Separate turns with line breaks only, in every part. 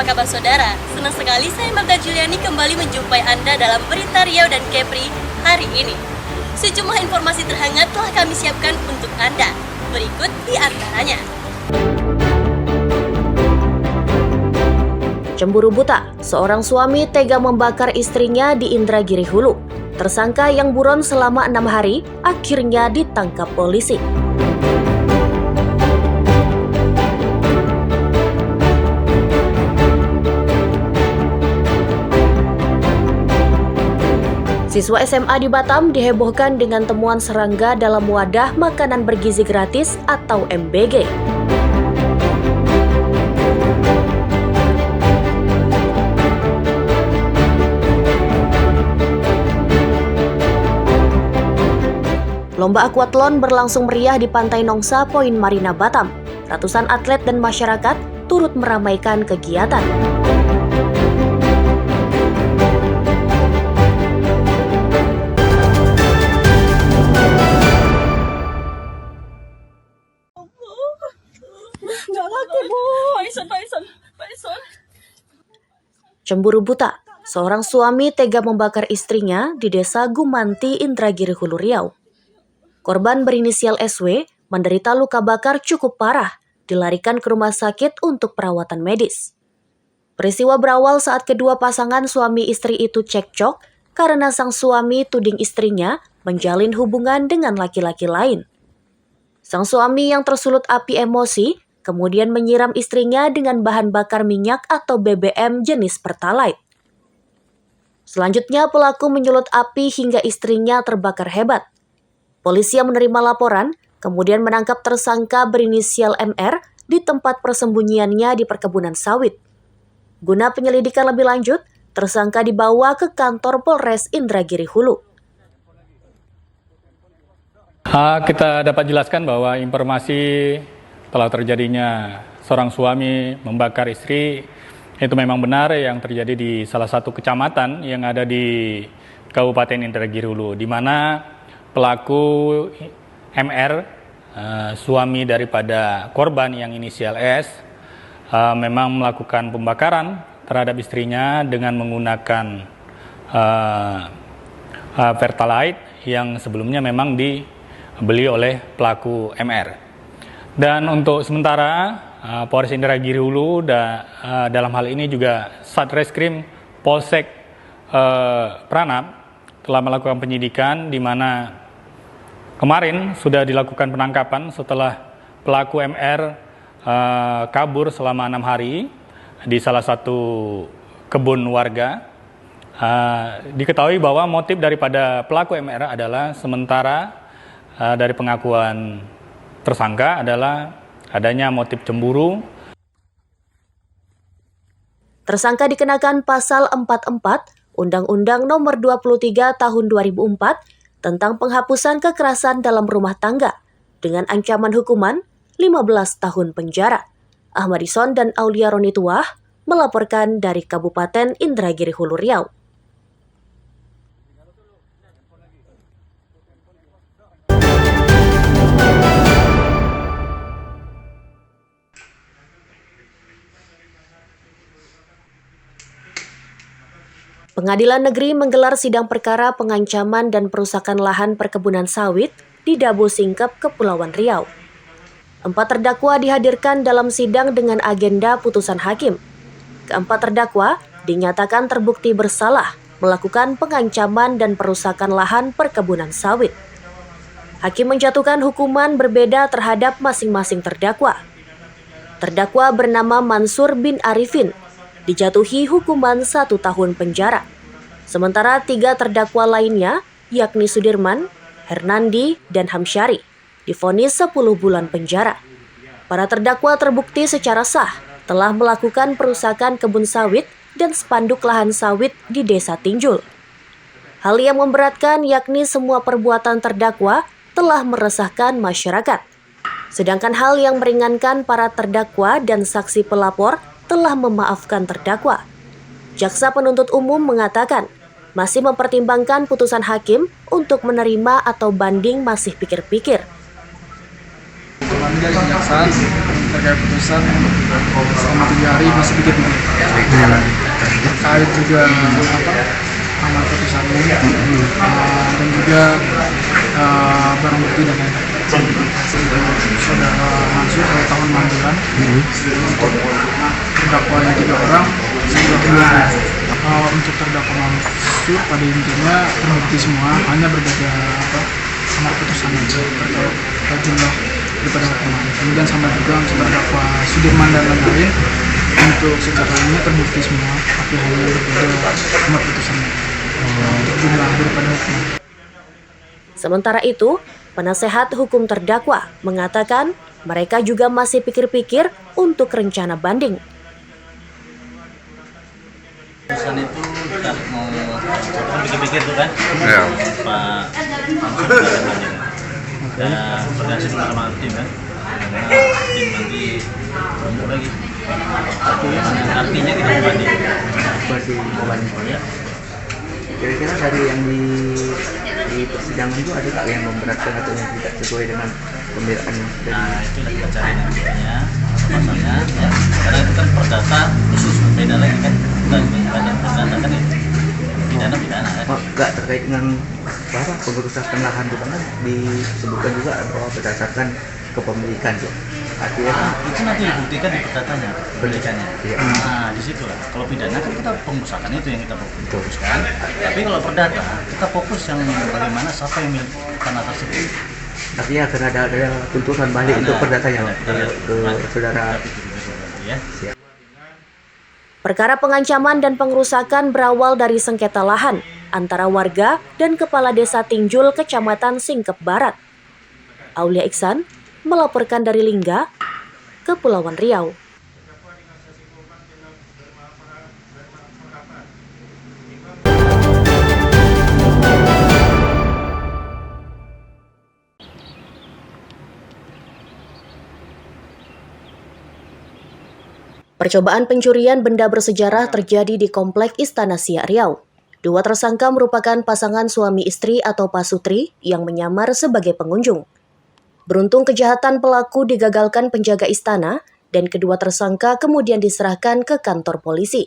apa kabar saudara? Senang sekali saya Marta Juliani kembali menjumpai Anda dalam Berita Riau dan Kepri hari ini. Sejumlah informasi terhangat telah kami siapkan untuk Anda. Berikut di antaranya.
Cemburu buta, seorang suami tega membakar istrinya di Indragiri Hulu. Tersangka yang buron selama 6 hari akhirnya ditangkap polisi. Siswa SMA di Batam dihebohkan dengan temuan serangga dalam wadah makanan bergizi gratis atau MBG. Lomba aquathlon berlangsung meriah di Pantai Nongsa, Poin Marina, Batam. Ratusan atlet dan masyarakat turut meramaikan kegiatan. Cemburu buta, seorang suami tega membakar istrinya di desa Gumanti, Indragiri Hulu, Riau. Korban berinisial SW menderita luka bakar cukup parah, dilarikan ke rumah sakit untuk perawatan medis. Peristiwa berawal saat kedua pasangan suami istri itu cekcok karena sang suami tuding istrinya menjalin hubungan dengan laki-laki lain. Sang suami yang tersulut api emosi kemudian menyiram istrinya dengan bahan bakar minyak atau BBM jenis Pertalite. Selanjutnya pelaku menyulut api hingga istrinya terbakar hebat. Polisi yang menerima laporan kemudian menangkap tersangka berinisial MR di tempat persembunyiannya di perkebunan sawit. Guna penyelidikan lebih lanjut, tersangka dibawa ke kantor Polres Indragiri Hulu.
Kita dapat jelaskan bahwa informasi telah terjadinya seorang suami membakar istri itu memang benar yang terjadi di salah satu kecamatan yang ada di Kabupaten Indragiri Hulu, di mana pelaku MR, suami daripada korban yang inisial S, memang melakukan pembakaran terhadap istrinya dengan menggunakan Pertalite yang sebelumnya memang dibeli oleh pelaku MR. Dan untuk sementara, Polres Indragiri Hulu dalam hal ini juga Satreskrim Polsek Pranab telah melakukan penyidikan di mana kemarin sudah dilakukan penangkapan setelah pelaku MR kabur selama 6 hari di salah satu kebun warga. Diketahui bahwa motif daripada pelaku MR adalah sementara dari pengakuan tersangka adalah adanya motif cemburu.
Tersangka dikenakan pasal 44 Undang-Undang Nomor 23 Tahun 2004 tentang penghapusan kekerasan dalam rumah tangga dengan ancaman hukuman 15 tahun penjara. Ahmadison dan Aulia Ronituah melaporkan dari Kabupaten Indragiri Hulu, Riau. Pengadilan Negeri menggelar sidang perkara pengancaman dan perusakan lahan perkebunan sawit di Dabo Singkep, Kepulauan Riau. 4 terdakwa dihadirkan dalam sidang dengan agenda putusan hakim. Keempat terdakwa dinyatakan terbukti bersalah melakukan pengancaman dan perusakan lahan perkebunan sawit. Hakim menjatuhkan hukuman berbeda terhadap masing-masing terdakwa. Terdakwa bernama Mansur bin Arifin dijatuhi hukuman 1 tahun penjara. Sementara 3 terdakwa lainnya, yakni Sudirman, Hernandi, dan Hamsyari, divonis 10 bulan penjara. Para terdakwa terbukti secara sah telah melakukan perusakan kebun sawit dan spanduk lahan sawit di Desa Tinjul. Hal yang memberatkan yakni semua perbuatan terdakwa telah meresahkan masyarakat. Sedangkan hal yang meringankan para terdakwa dan saksi pelapor telah memaafkan terdakwa. Jaksa penuntut umum mengatakan masih mempertimbangkan putusan hakim untuk menerima atau banding masih pikir-pikir.
Pengambilan kejaksaan terkait putusan selama 7 hari masih pikir-pikir. Terkait juga amal putusan ini dan juga barang bukti dan lain-lain. Saudara Mansur 2 tahun 6 bulan terdakwa yang 3 orang untuk terdakwa Mansur pada intinya terbukti semua, hanya berbeda amar putusan aja terkait jumlah daripada hukuman. Kemudian sama juga untuk terdakwa Sudirman dan lain-lain, untuk secara ini terbukti semua, tapi hanya berbeda amar putusannya untuk jumlah daripada hukuman.
Sementara itu, penasehat hukum terdakwa mengatakan mereka juga masih pikir-pikir untuk rencana banding.
Putusan itu kita mau pikir-pikir tuh kan, Pak Mansur banding. Dan berdasar sama tim kan, karena tim nanti ngomong lagi. Artinya kita mau banding.
Ya. Kira-kira dari yang di persidangan itu ada nggak yang memberatkan atau yang tidak sesuai dengan pembelaan dari?
Nah itu kita cari nantinya pasalnya ya. Karena itu kan perdata khusus beda lagi kan, dan perdata kan itu pidana kan.
Nggak terkait dengan pengerusakan lahan itu kan disebutkan juga bahwa berdasarkan kepemilikan tuh. Artinya
Itu nanti dibuktikan di perdatanya, pemilikannya.
Iya.
Nah di situ lah. Kalau pidana kan kita pengurusakan itu yang kita fokuskan. Tapi kalau perdata kita fokus yang bagaimana siapa yang milik tanah tersebut.
artinya akan ada tuntutan balik untuk perdatanya ke saudara.
Ya.
Siap.
Perkara pengancaman dan pengerusakan berawal dari sengketa lahan antara warga dan Kepala Desa Tinjul, Kecamatan Singkep Barat. Aulia Iksan melaporkan dari Lingga, Kepulauan Riau. Percobaan pencurian benda bersejarah terjadi di Komplek Istana Siak Riau. 2 tersangka merupakan pasangan suami istri atau pasutri yang menyamar sebagai pengunjung. Beruntung kejahatan pelaku digagalkan penjaga istana dan kedua tersangka kemudian diserahkan ke kantor polisi.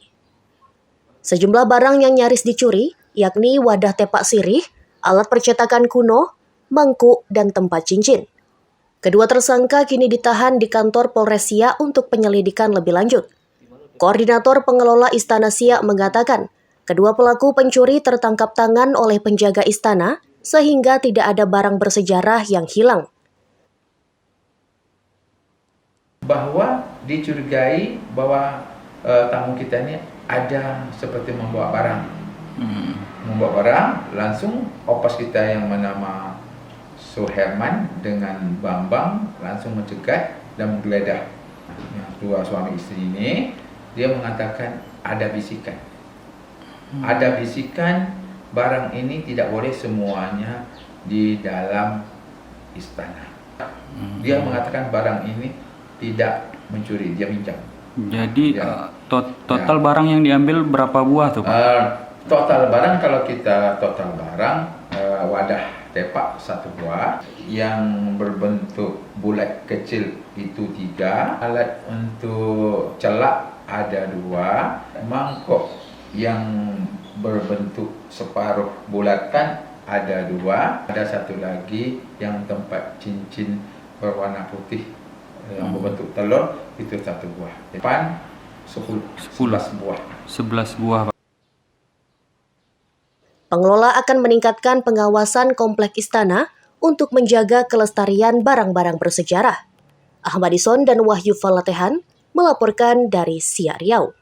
Sejumlah barang yang nyaris dicuri, yakni wadah tepak sirih, alat percetakan kuno, mangkuk, dan tempat cincin. Kedua tersangka kini ditahan di kantor Polres Siak untuk penyelidikan lebih lanjut. Koordinator Pengelola Istana Siak mengatakan, kedua pelaku pencuri tertangkap tangan oleh penjaga istana sehingga tidak ada barang bersejarah yang hilang.
Bahwa dicurigai bahwa tamu kita ini ada seperti membawa barang. Membawa barang, langsung opas kita yang bernama Suherman dengan Bambang langsung mencegat dan menggeledah. Dua suami istri ini, dia mengatakan ada bisikan. Ada bisikan barang ini tidak boleh semuanya di dalam istana. Dia mengatakan barang ini tidak mencuri, dia pinjam.
Jadi total barang yang diambil berapa buah tuh Pak?
Total barang, kalau kita total barang, wadah tepak 1 buah, yang berbentuk bulat kecil itu 3, alat untuk celak ada 2, mangkok yang berbentuk separuh bulatan ada 2, ada 1 lagi yang tempat cincin berwarna putih yang berbentuk telur itu 1 buah. Depan 11 buah.
11 buah Pak.
Pengelola akan meningkatkan pengawasan komplek istana untuk menjaga kelestarian barang-barang bersejarah. Ahmadison dan Wahyu Falatehan melaporkan dari Siak Riau.